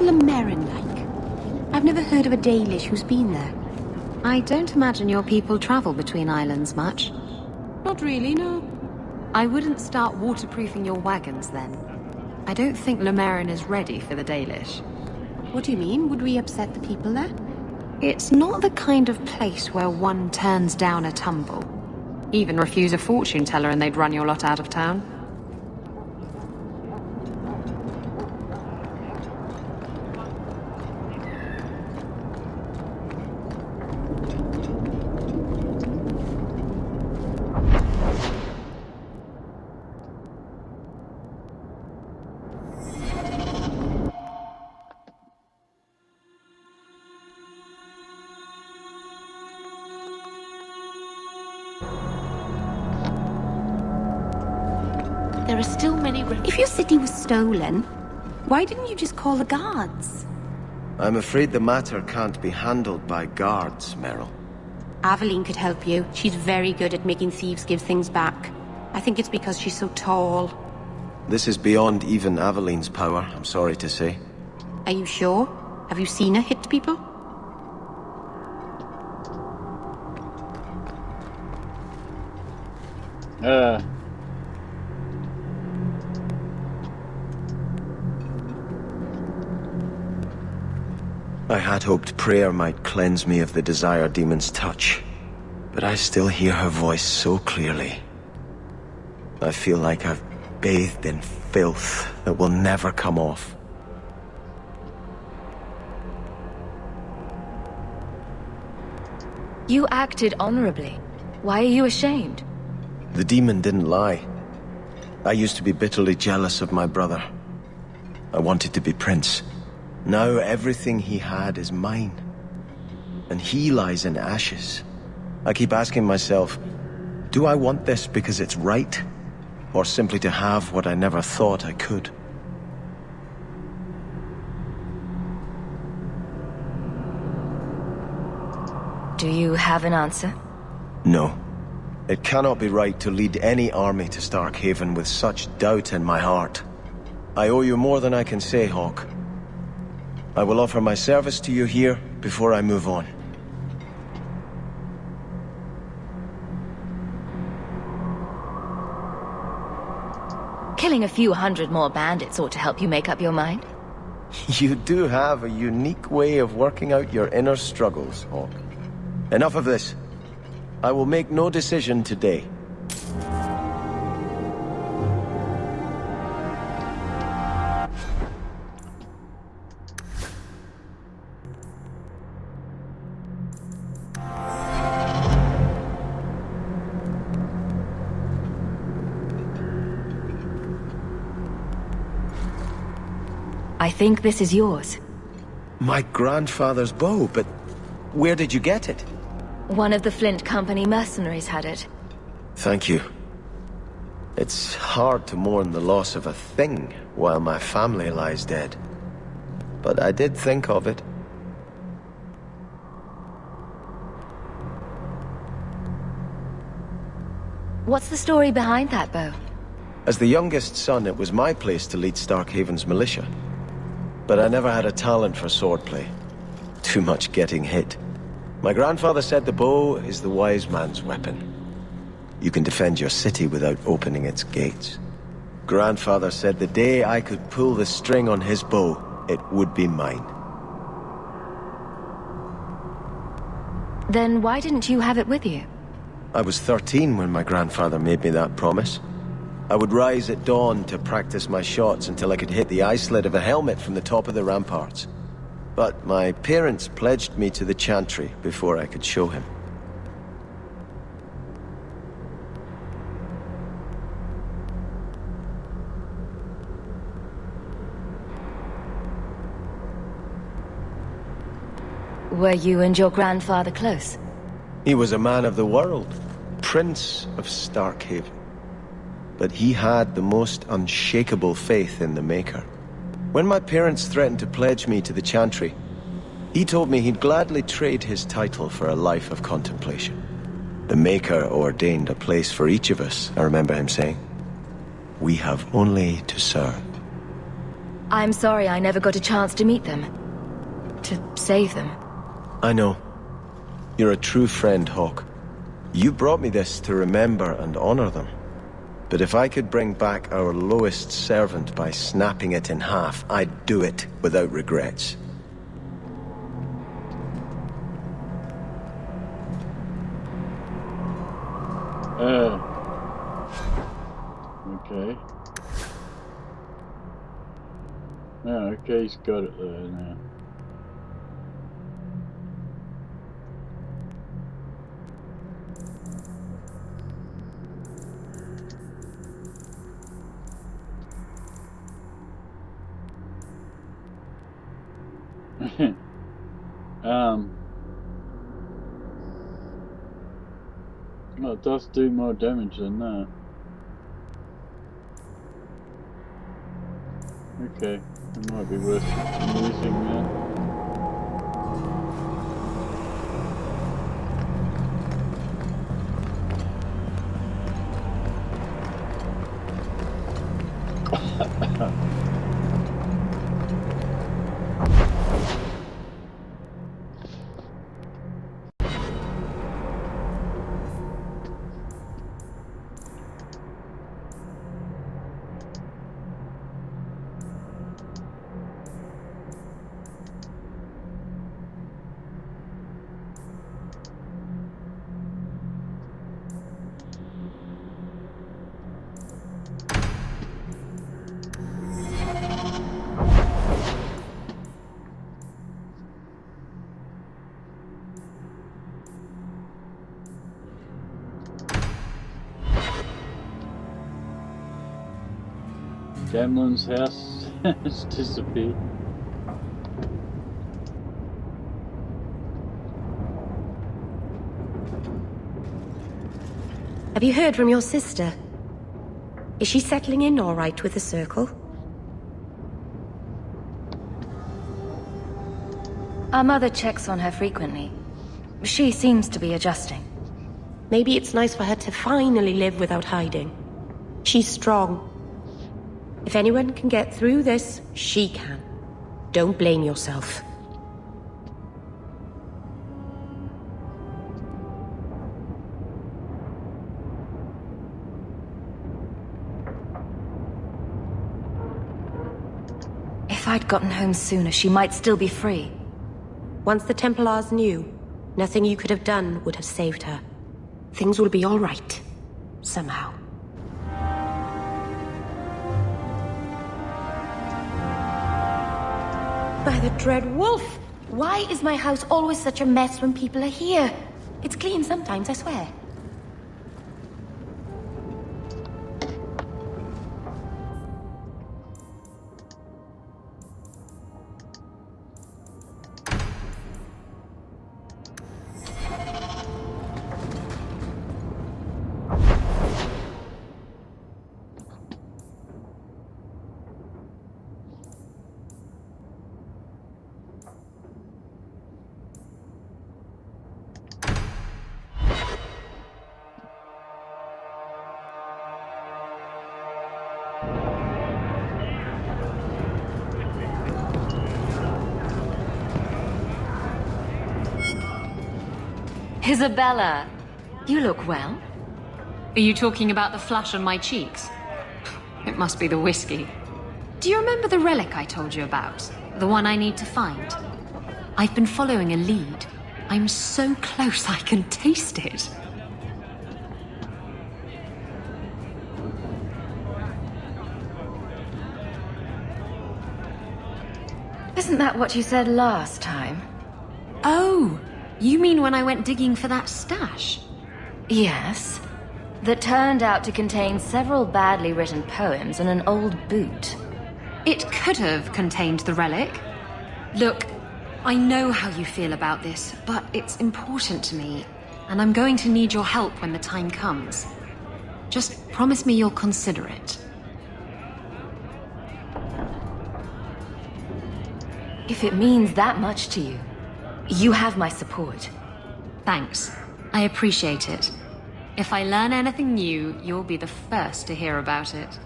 Lemerin like? I've never heard of a Dalish who's been there. I don't imagine your people travel between islands much. Not really, no. I wouldn't start waterproofing your wagons then. I don't think Lemerin is ready for the Dalish. What do you mean? Would we upset the people there? It's not the kind of place where one turns down a tumble. Even refuse a fortune teller and they'd run your lot out of town. There are still many... If your city was stolen, why didn't you just call the guards? I'm afraid the matter can't be handled by guards, Meryl. Aveline could help you. She's very good at making thieves give things back. I think it's because she's so tall. This is beyond even Aveline's power, I'm sorry to say. Are you sure? Have you seen her hit people? I had hoped prayer might cleanse me of the Desire Demon's touch, but I still hear her voice so clearly. I feel like I've bathed in filth that will never come off. You acted honorably. Why are you ashamed? The demon didn't lie. I used to be bitterly jealous of my brother. I wanted to be prince. Now everything he had is mine. And he lies in ashes. I keep asking myself, do I want this because it's right? Or simply to have what I never thought I could? Do you have an answer? No. It cannot be right to lead any army to Starkhaven with such doubt in my heart. I owe you more than I can say, Hawke. I will offer my service to you here before I move on. Killing a few hundred more bandits ought to help you make up your mind. You do have a unique way of working out your inner struggles, Hawke. Enough of this. I will make no decision today. I think this is yours. My grandfather's bow, but where did you get it? One of the Flint Company mercenaries had it. Thank you. It's hard to mourn the loss of a thing while my family lies dead. But I did think of it. What's the story behind that bow? As the youngest son, it was my place to lead Starkhaven's militia. But I never had a talent for swordplay. Too much getting hit. My grandfather said the bow is the wise man's weapon. You can defend your city without opening its gates. Grandfather said the day I could pull the string on his bow, it would be mine. Then why didn't you have it with you? I was 13 when my grandfather made me that promise. I would rise at dawn to practice my shots until I could hit the eye slit of a helmet from the top of the ramparts. But my parents pledged me to the Chantry before I could show him. Were you and your grandfather close? He was a man of the world, Prince of Starkhaven. But he had the most unshakable faith in the Maker. When my parents threatened to pledge me to the Chantry, he told me he'd gladly trade his title for a life of contemplation. The Maker ordained a place for each of us, I remember him saying. We have only to serve. I'm sorry I never got a chance to meet them. To save them. I know. You're a true friend, Hawke. You brought me this to remember and honor them. But if I could bring back our lowest servant by snapping it in half, I'd do it without regrets. Okay. Oh, okay, he's got it there now. Well, it does do more damage than that. Okay, it might be worth using that. Gamlen's house has disappeared. Have you heard from your sister? Is she settling in all right with the Circle? Our mother checks on her frequently. She seems to be adjusting. Maybe it's nice for her to finally live without hiding. She's strong. If anyone can get through this, she can. Don't blame yourself. If I'd gotten home sooner, she might still be free. Once the Templars knew, nothing you could have done would have saved her. Things will be all right. Somehow. By the Dread Wolf! Why is my house always such a mess when people are here? It's clean sometimes, I swear. Isabella, you look well. Are you talking about the flush on my cheeks? It must be the whiskey. Do you remember the relic I told you about? The one I need to find? I've been following a lead. I'm so close I can taste it. Isn't that what you said last time? Oh, you mean when I went digging for that stash? Yes. That turned out to contain several badly written poems and an old boot. It could have contained the relic. Look, I know how you feel about this, but it's important to me, and I'm going to need your help when the time comes. Just promise me you'll consider it. If it means that much to you, you have my support. Thanks. I appreciate it. If I learn anything new, you'll be the first to hear about it.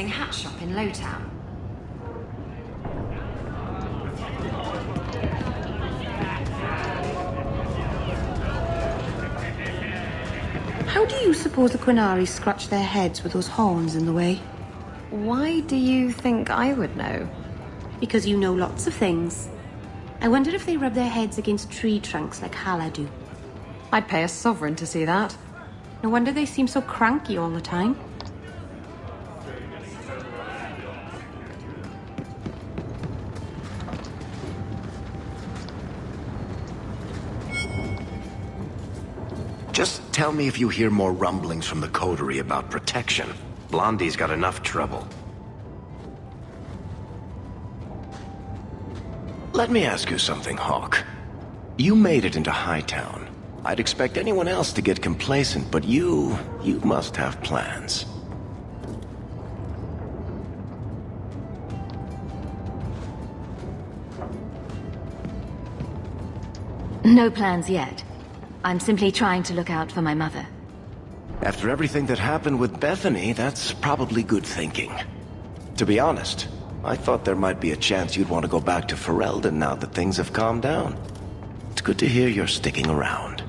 selling hat shop in Lowtown. How do you suppose the Quinari scratch their heads with those horns in the way? Why do you think I would know? Because you know lots of things. I wonder if they rub their heads against tree trunks like Hala do. I'd pay a sovereign to see that. No wonder they seem so cranky all the time. Just tell me if you hear more rumblings from the coterie about protection. Blondie's got enough trouble. Let me ask you something, Hawk. You made it into Hightown. I'd expect anyone else to get complacent, but you must have plans. No plans yet. I'm simply trying to look out for my mother. After everything that happened with Bethany, that's probably good thinking. To be honest, I thought there might be a chance you'd want to go back to Ferelden now that things have calmed down. It's good to hear you're sticking around.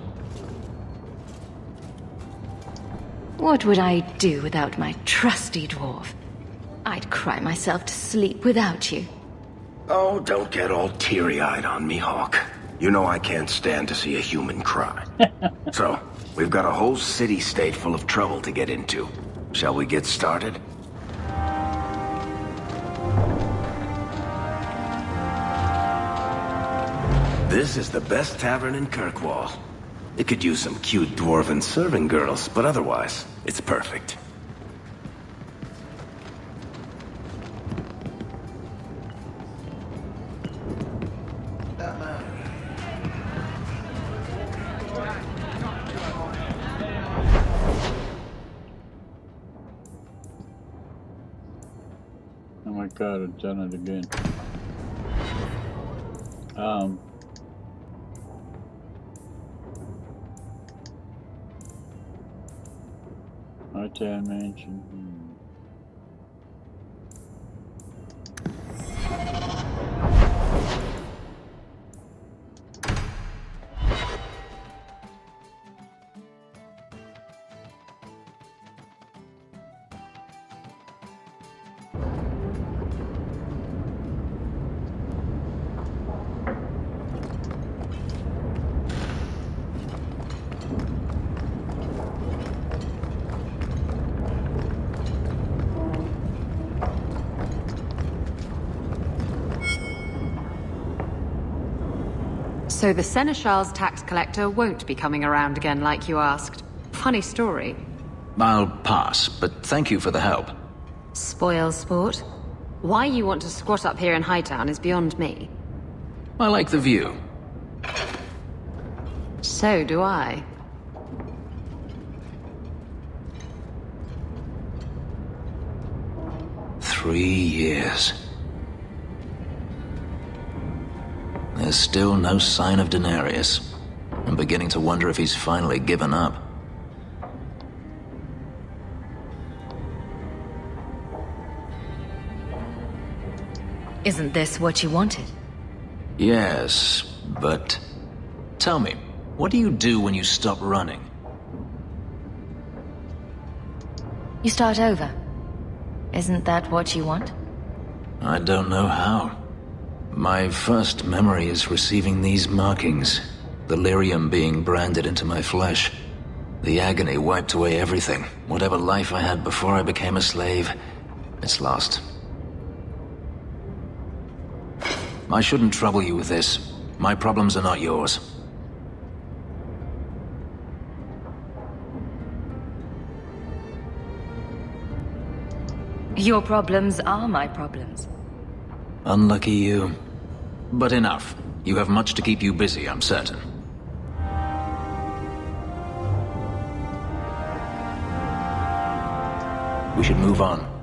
What would I do without my trusty dwarf? I'd cry myself to sleep without you. Oh, don't get all teary-eyed on me, Hawk. You know I can't stand to see a human cry. So, we've got a whole city-state full of trouble to get into. Shall we get started? This is the best tavern in Kirkwall. It could use some cute dwarven serving girls, but otherwise, it's perfect. Oh my god, I've done it again. Hightown Mansion. So the Seneschal's tax collector won't be coming around again like you asked. Funny story. I'll pass, but thank you for the help. Spoil sport. Why you want to squat up here in Hightown is beyond me. I like the view. So do I. Three years. There's still no sign of Daenerys. I'm beginning to wonder if he's finally given up. Isn't this what you wanted? Yes, but... Tell me, what do you do when you stop running? You start over. Isn't that what you want? I don't know how. My first memory is receiving these markings. The lyrium being branded into my flesh. The agony wiped away everything. Whatever life I had before I became a slave, it's lost. I shouldn't trouble you with this. My problems are not yours. Your problems are my problems. Unlucky you. But enough. You have much to keep you busy, I'm certain. We should move on.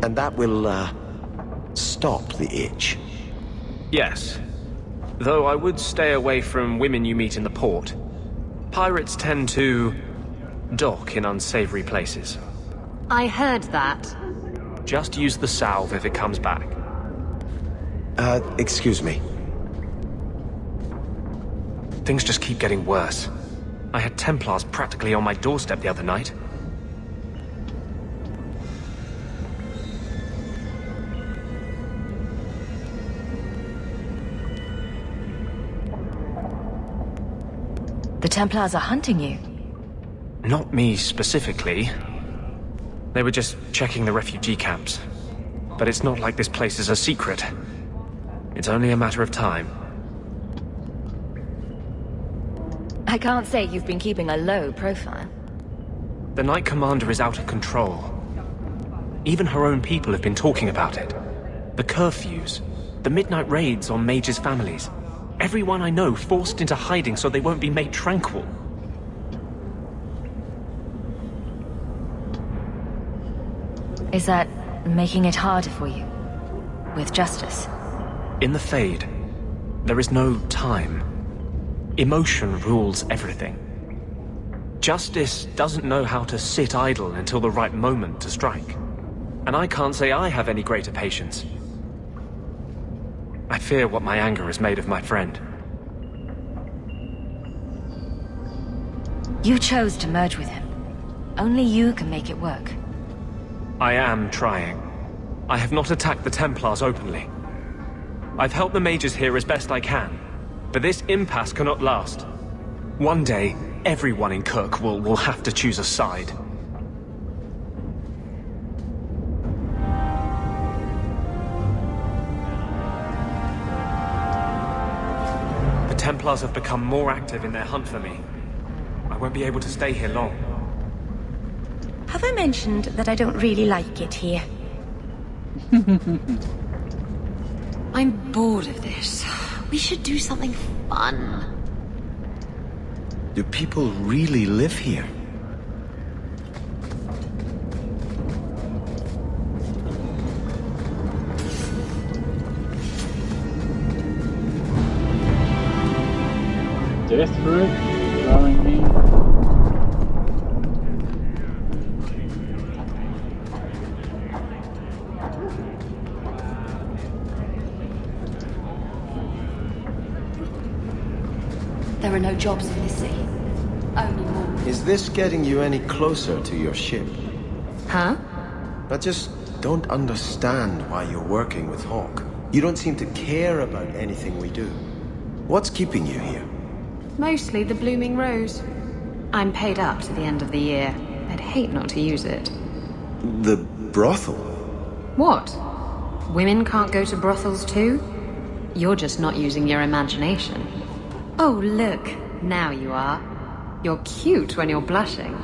And that will, stop the itch. Yes. Though I would stay away from women you meet in the port. Pirates tend to dock in unsavory places. I heard that. Just use the salve if it comes back. Excuse me. Things just keep getting worse. I had Templars practically on my doorstep the other night. The Templars are hunting you. Not me specifically. They were just checking the refugee camps. But it's not like this place is a secret. It's only a matter of time. I can't say you've been keeping a low profile. The Knight Commander is out of control. Even her own people have been talking about it. The curfews, the midnight raids on mages' families. Everyone I know forced into hiding so they won't be made tranquil. Is that making it harder for you? With justice? In the Fade, there is no time. Emotion rules everything. Justice doesn't know how to sit idle until the right moment to strike. And I can't say I have any greater patience. I fear what my anger has made of my friend. You chose to merge with him. Only you can make it work. I am trying. I have not attacked the Templars openly. I've helped the mages here as best I can, but this impasse cannot last. One day, everyone in Kirk will have to choose a side. The Templars have become more active in their hunt for me. I won't be able to stay here long. Have I mentioned that I don't really like it here? I'm bored of this. We should do something fun. Do people really live here? Desperate, growing me. There are no jobs in this sea. Only more. Is this getting you any closer to your ship? Huh? I just don't understand why you're working with Hawk. You don't seem to care about anything we do. What's keeping you here? Mostly the blooming rose. I'm paid up to the end of the year. I'd hate not to use it. The brothel? What? Women can't go to brothels too? You're just not using your imagination. Oh, look. Now you are. You're cute when you're blushing.